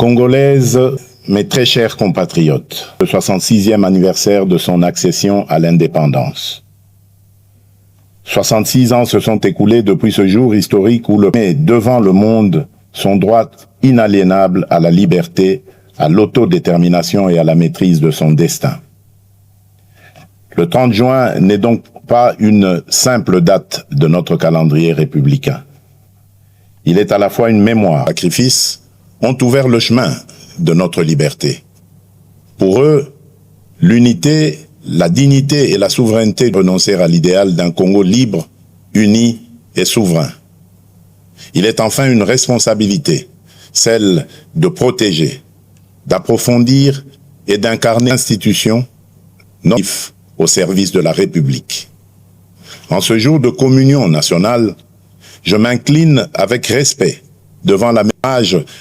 Congolaise, mes très chers compatriotes, le 66e anniversaire de son accession à l'indépendance. 66 ans se sont écoulés depuis ce jour historique où le met devant le monde son droit inaliénable à la liberté, à l'autodétermination et à la maîtrise de son destin. Le 30 juin n'est donc pas une simple date de notre calendrier républicain. Il est à la fois une mémoire. Les sacrifices ont ouvert le chemin de notre liberté. Pour eux, l'unité, la dignité et la souveraineté renoncèrent à l'idéal d'un Congo libre, uni et souverain. Il est enfin une responsabilité, celle de protéger, d'approfondir et d'incarner l'institution au service de la République. En ce jour de communion nationale, je m'incline avec respect devant la mémoire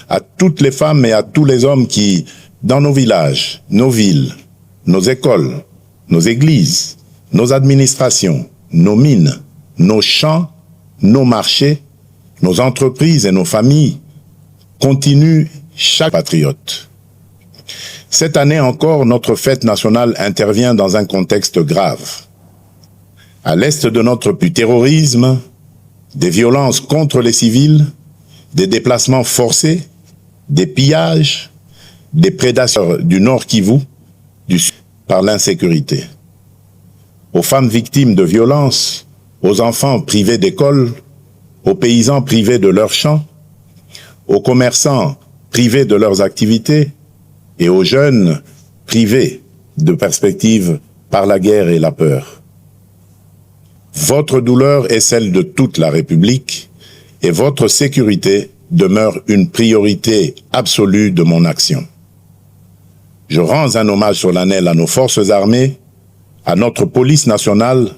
à toutes les femmes et à tous les hommes qui, dans nos villages, nos villes, nos écoles, nos églises, nos administrations, nos mines, nos champs, nos marchés, nos entreprises et nos familles, continuent chaque patriote. Cette année encore, notre fête nationale intervient dans un contexte grave. À l'est de notre pays, terrorisme, des violences contre les civils, des déplacements forcés, des pillages, des prédations du Nord Kivu, du Sud, par l'insécurité. Aux femmes victimes de violences, aux enfants privés d'école, aux paysans privés de leurs champs, aux commerçants privés de leurs activités et aux jeunes privés de perspectives par la guerre et la peur. Votre douleur est celle de toute la République et votre sécurité demeure une priorité absolue de mon action. Je rends un hommage solennel à nos forces armées, à notre police nationale,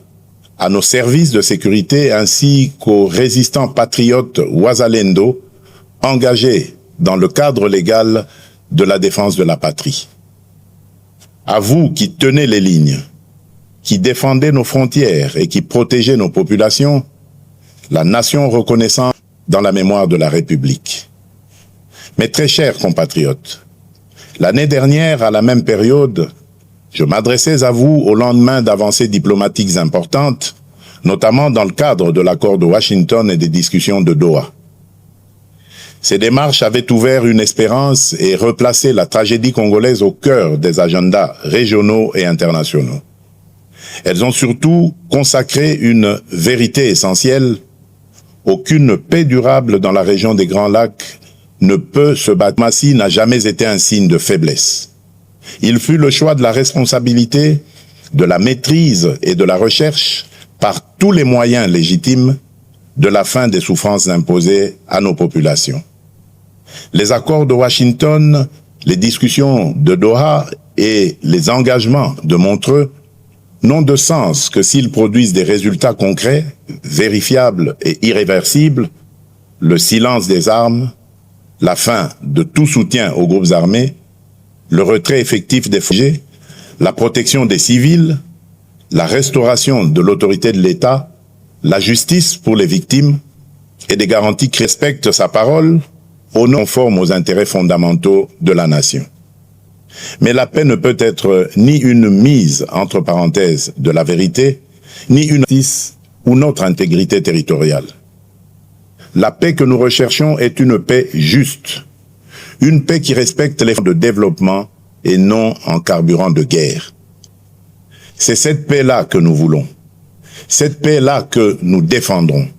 à nos services de sécurité ainsi qu'aux résistants patriotes Wazalendo engagés dans le cadre légal de la défense de la patrie. À vous qui tenez les lignes, qui défendez nos frontières et qui protégez nos populations, la nation reconnaissante dans la mémoire de la République. Mes très chers compatriotes, l'année dernière, à la même période, je m'adressais à vous au lendemain d'avancées diplomatiques importantes, notamment dans le cadre de l'accord de Washington et des discussions de Doha. Ces démarches avaient ouvert une espérance et replacé la tragédie congolaise au cœur des agendas régionaux et internationaux. Elles ont surtout consacré une vérité essentielle: aucune paix durable dans la région des Grands Lacs ne peut se bâtir. La diplomatie n'a jamais été un signe de faiblesse. Il fut le choix de la responsabilité, de la maîtrise et de la recherche, par tous les moyens légitimes, de la fin des souffrances imposées à nos populations. Les accords de Washington, les discussions de Doha et les engagements de Montreux n'ont de sens que s'ils produisent des résultats concrets, vérifiables et irréversibles: le silence des armes, la fin de tout soutien aux groupes armés, le retrait effectif des réfugiés, la protection des civils, la restauration de l'autorité de l'État, la justice pour les victimes et des garanties qui respectent sa parole au nom conforme aux intérêts fondamentaux de la nation. Mais la paix ne peut être ni une mise entre parenthèses de la vérité, ni une justice ou notre intégrité territoriale. La paix que nous recherchons est une paix juste, une paix qui respecte les fonds de développement et non en carburant de guerre. C'est cette paix-là que nous voulons, cette paix-là que nous défendrons.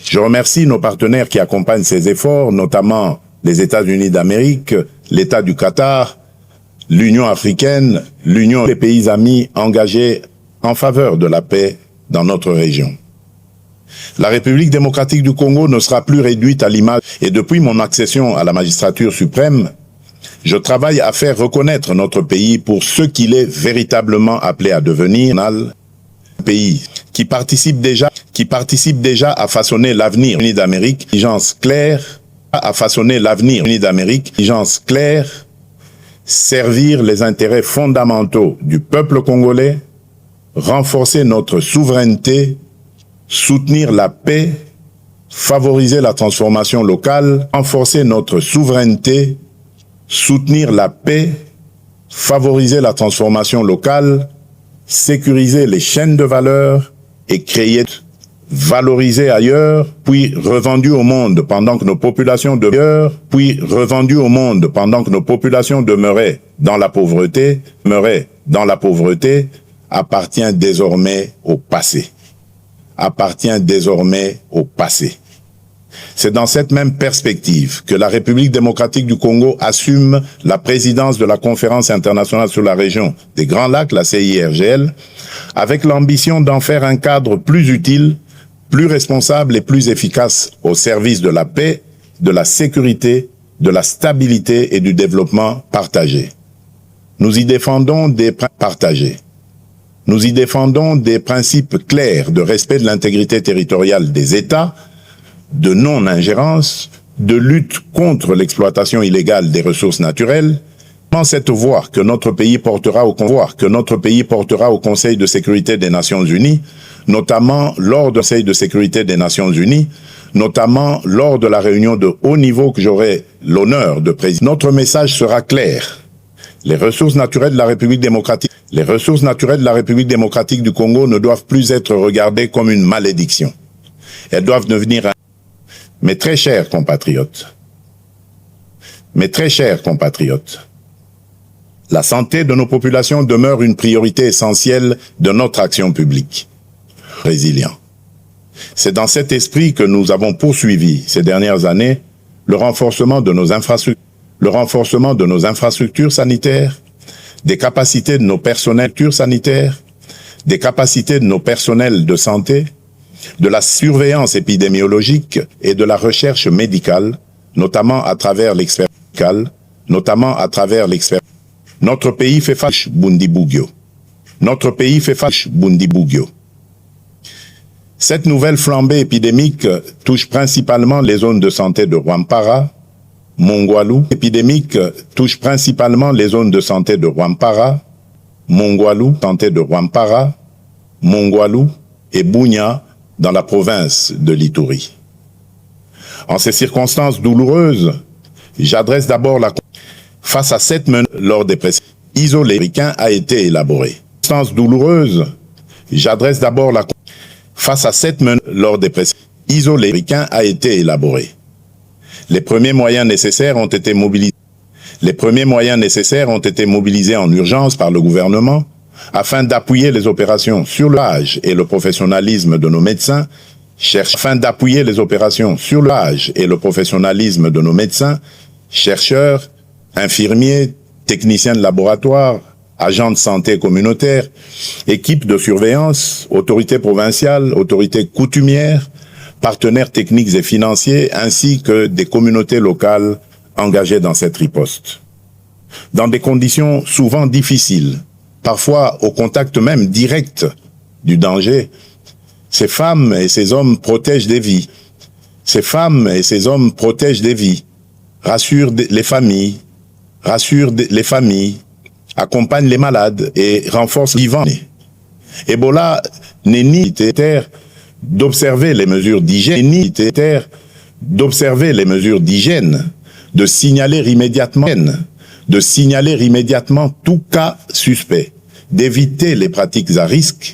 Je remercie nos partenaires qui accompagnent ces efforts, notamment les États-Unis d'Amérique, l'État du Qatar, l'Union africaine, l'Union des pays amis engagés en faveur de la paix dans notre région. La République démocratique du Congo ne sera plus réduite à l'image, et depuis mon accession à la magistrature suprême, je travaille à faire reconnaître notre pays pour ce qu'il est véritablement appelé à devenir, un pays qui participe déjà à façonner l'avenir uni d'Amérique, exigence claire, à façonner l'avenir uni d'Amérique, exigence claire, servir les intérêts fondamentaux du peuple congolais, renforcer notre souveraineté, soutenir la paix, favoriser la transformation locale, renforcer notre souveraineté, soutenir la paix, favoriser la transformation locale, sécuriser les chaînes de valeur et créer, valoriser ailleurs, puis revendu au monde pendant que nos populations demeuraient, demeuraient dans la pauvreté, appartient désormais au passé. C'est dans cette même perspective que la République démocratique du Congo assume la présidence de la Conférence internationale sur la région des Grands Lacs, la CIRGL, avec l'ambition d'en faire un cadre plus utile, plus responsable et plus efficace au service de la paix, de la sécurité, de la stabilité et du développement partagé. Nous y défendons des principes clairs de respect de l'intégrité territoriale des États, de non-ingérence, de lutte contre l'exploitation illégale des ressources naturelles, dans cette voie que notre pays portera au Conseil de sécurité des Nations Unies, notamment lors du Conseil de sécurité des Nations Unies, notamment lors de la réunion de haut niveau que j'aurai l'honneur de présider. Notre message sera clair. Les ressources naturelles de la République démocratique du Congo ne doivent plus être regardées comme une malédiction. Elles doivent devenir un... Mes très chers compatriotes, la santé de nos populations demeure une priorité essentielle de notre action publique. Résilient. C'est dans cet esprit que nous avons poursuivi ces dernières années le renforcement de nos infrastructures sanitaires, des capacités de nos personnels sanitaires, des capacités de nos personnels de santé, de la surveillance épidémiologique et de la recherche médicale, notamment à travers l'expérience. Notre pays fait face Bundibugyo. Cette nouvelle flambée épidémique touche principalement les zones de santé de Rwampara, Mongwalu, et Bunia dans la province de l'Ituri. En ces circonstances douloureuses, j'adresse d'abord la face à cette menace lors des précédents isolés américains a été élaboré. Face à cette menace lors des précédents isolés américains a été élaboré. Les premiers moyens nécessaires ont été mobilisés en urgence par le gouvernement afin d'appuyer les opérations sur l'âge et le professionnalisme de nos médecins, chercheurs, infirmiers, techniciens de laboratoire, agents de santé communautaire, équipes de surveillance, autorités provinciales, autorités coutumières, partenaires techniques et financiers, ainsi que des communautés locales engagées dans cette riposte. Dans des conditions souvent difficiles, parfois au contact même direct du danger, ces femmes et ces hommes protègent des vies. Rassurent les familles, accompagnent les malades et renforcent les vivants. Ebola n'est ni militaire d'observer les mesures d'hygiène, de signaler immédiatement tout cas suspect, d'éviter les pratiques à risque,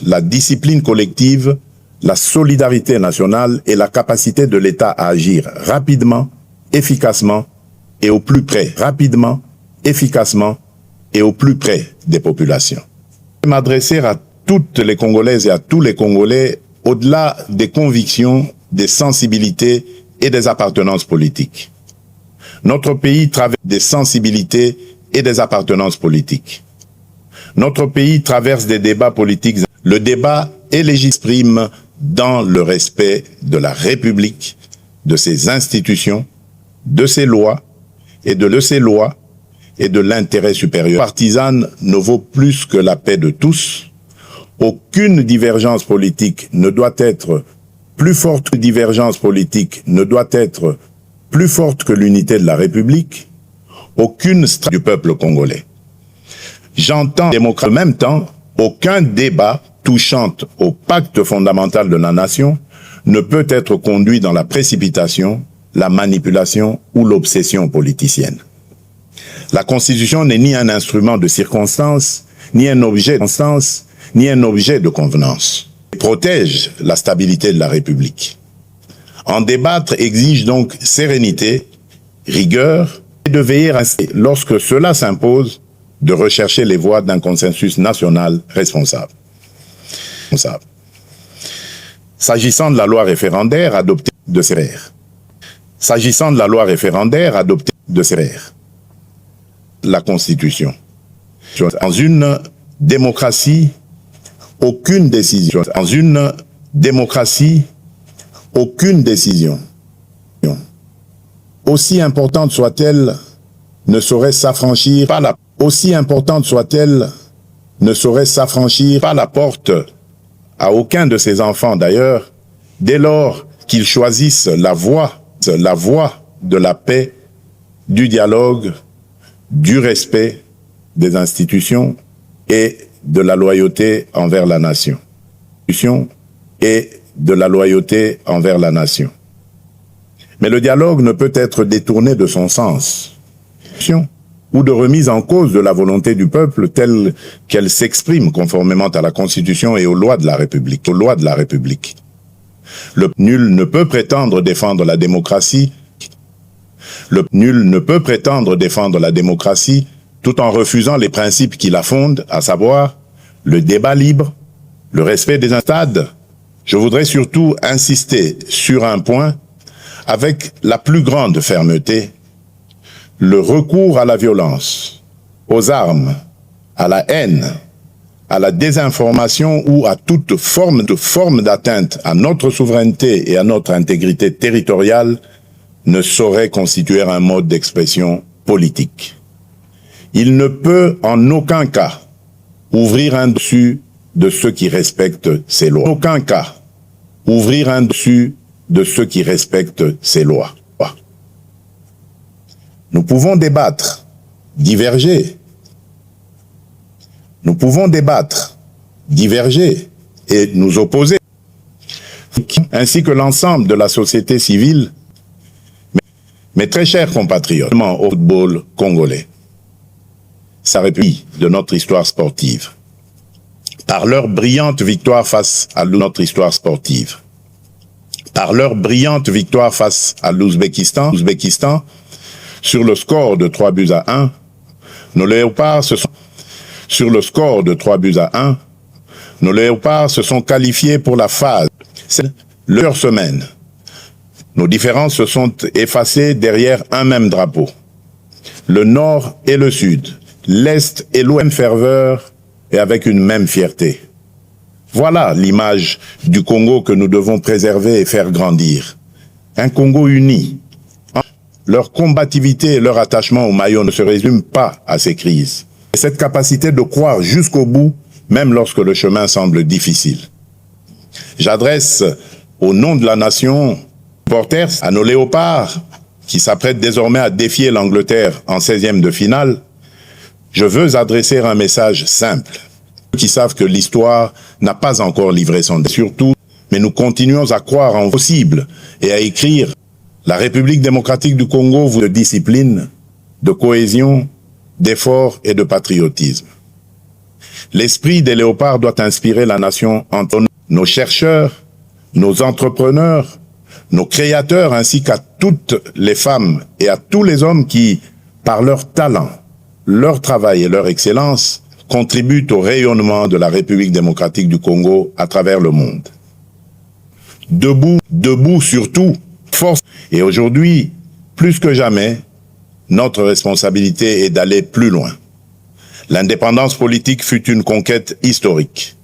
la discipline collective, la solidarité nationale et la capacité de l'État à agir rapidement, efficacement et au plus près, des populations. Je vais m'adresser à toutes les Congolaises et à tous les Congolais au-delà des convictions, des sensibilités et des appartenances politiques. Notre pays traverse des sensibilités et des appartenances politiques. Notre pays traverse des débats politiques. Le débat est légitime dans le respect de la République, de ses institutions, de ses lois et de l'intérêt supérieur. Partisane ne vaut plus que la paix de tous. Aucune divergence politique ne doit être plus forte que l'unité de la République. Aucune stratégie du peuple congolais. J'entends en même temps, aucun débat touchant au pacte fondamental de la nation ne peut être conduit dans la précipitation, la manipulation ou l'obsession politicienne. La Constitution n'est ni un instrument de circonstance, ni un objet de constance, ni un objet de convenance. Elle protège la stabilité de la République. En débattre exige donc sérénité, rigueur, et de veiller à, lorsque cela s'impose, de rechercher les voies d'un consensus national responsable. S'agissant de la loi référendaire adoptée de CRR. S'agissant de la loi référendaire adoptée de CRR. La Constitution. Dans une démocratie, aucune décision. Dans une démocratie, aucune décision, aussi importante soit-elle, ne saurait s'affranchir par la aussi importante soit-elle, ne saurait s'affranchir par la porte à aucun de ses enfants d'ailleurs, dès lors qu'ils choisissent la voie de la paix, du dialogue, du respect des institutions et de la loyauté envers la nation. Et de la loyauté envers la nation. Mais le dialogue ne peut être détourné de son sens, ou de remise en cause de la volonté du peuple telle qu'elle s'exprime conformément à la Constitution et aux lois de la République. Nul ne peut prétendre défendre la démocratie. Nul ne peut prétendre défendre la démocratie tout en refusant les principes qui la fondent, à savoir le débat libre, le respect des stades. Je voudrais surtout insister sur un point avec la plus grande fermeté: le recours à la violence, aux armes, à la haine, à la désinformation ou à toute forme d'atteinte à notre souveraineté et à notre intégrité territoriale ne saurait constituer un mode d'expression politique. Il ne peut en aucun cas ouvrir un dessus de ceux qui respectent ces lois. En aucun cas ouvrir un dessus de ceux qui respectent ces lois. Nous pouvons débattre, diverger. Nous pouvons débattre, diverger et nous opposer, ainsi que l'ensemble de la société civile, mes très chers compatriotes, au football congolais, ça république de notre histoire sportive, par leur brillante victoire face à notre histoire sportive, par leur brillante victoire face à l'Ouzbékistan, sur le score de 3-1, nos léopards se sont Sur le score de 3-1, nos léopards se sont qualifiés pour la phase. Leur semaine. Nos différences se sont effacées derrière un même drapeau. Le nord et le sud, l'est et l'ouest, même ferveur et avec une même fierté. Voilà l'image du Congo que nous devons préserver et faire grandir. Un Congo uni. Leur combativité et leur attachement au maillot ne se résument pas à ces crises. Cette capacité de croire jusqu'au bout, même lorsque le chemin semble difficile. J'adresse au nom de la nation, supporters, à nos léopards, qui s'apprêtent désormais à défier l'Angleterre en 16e de finale. Je veux adresser un message simple, qui savent que l'histoire n'a pas encore livré son destin. Surtout, mais nous continuons à croire en possible et à écrire. La République démocratique du Congo vous de discipline, de cohésion, d'effort et de patriotisme. L'esprit des léopards doit inspirer la nation entre nos chercheurs, nos entrepreneurs, nos créateurs, ainsi qu'à toutes les femmes et à tous les hommes qui, par leur talent, leur travail et leur excellence, contribuent au rayonnement de la République démocratique du Congo à travers le monde. Debout surtout, force. Et aujourd'hui, plus que jamais, notre responsabilité est d'aller plus loin. L'indépendance politique fut une conquête historique.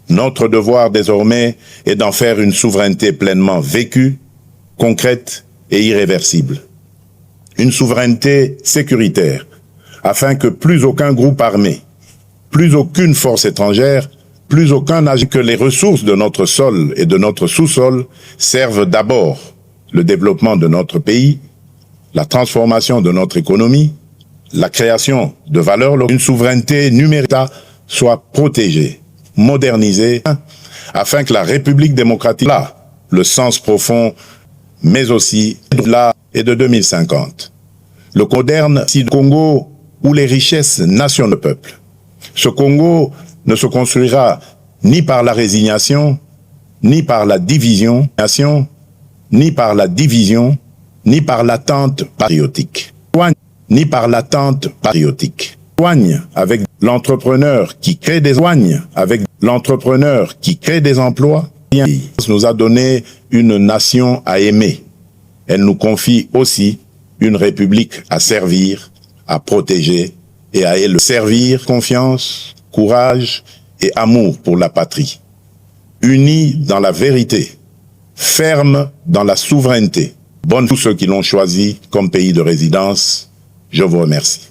Notre devoir désormais est d'en faire une souveraineté pleinement vécue, concrète et irréversible. Une souveraineté sécuritaire, afin que plus aucun groupe armé, plus aucune force étrangère, plus aucun agent que les ressources de notre sol et de notre sous-sol servent d'abord le développement de notre pays, la transformation de notre économie, la création de valeurs, une souveraineté numérique soit protégée, modernisée, afin que la République démocratique, là, le sens profond, mais aussi là et de 2050. Le moderne Congo où les richesses nationales du peuple. Ce Congo ne se construira ni par la résignation, ni par la division, ni par la division, ni par l'attente patriotique. Ni par l'attente patriotique. Avec l'entrepreneur qui crée des emplois, nous a donné une nation à aimer. Elle nous confie aussi une république à servir, à protéger et à élever. Servir, confiance, courage et amour pour la patrie. Unis dans la vérité, fermes dans la souveraineté. Bonne tous ceux qui l'ont choisi comme pays de résidence. Je vous remercie.